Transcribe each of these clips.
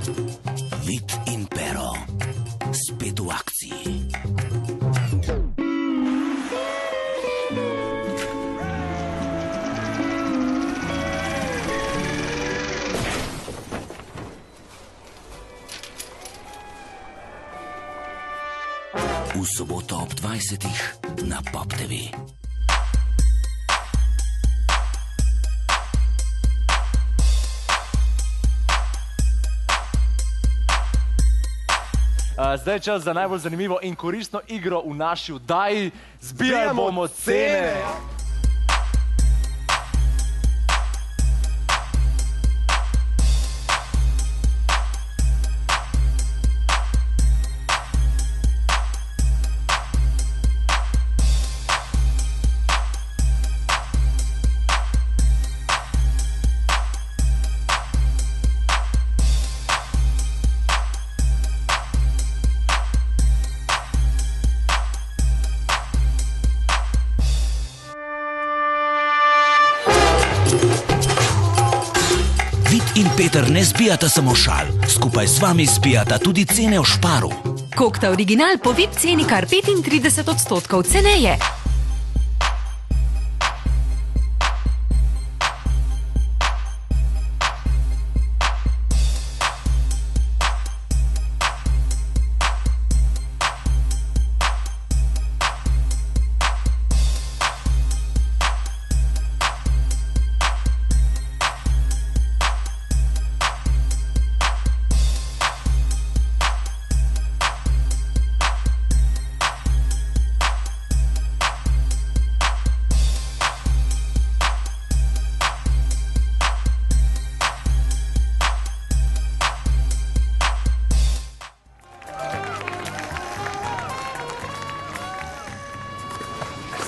Vid in Pero, spet v akciji. V soboto ob 20. na Pop TV. Zdaj je čas za najbolj zanimivo in koristno igro v naši oddaji. Zbirali bomo cene. Vid in Peter ne zbijata samo šal, skupaj z vami zbijata tudi cene v Šparu. Kokta original po Vid ceni kar 35% ceneje.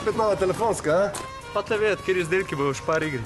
Spet nova telefonska, a? Pa te vedeti, kjer izdelki bojo v Špar igri.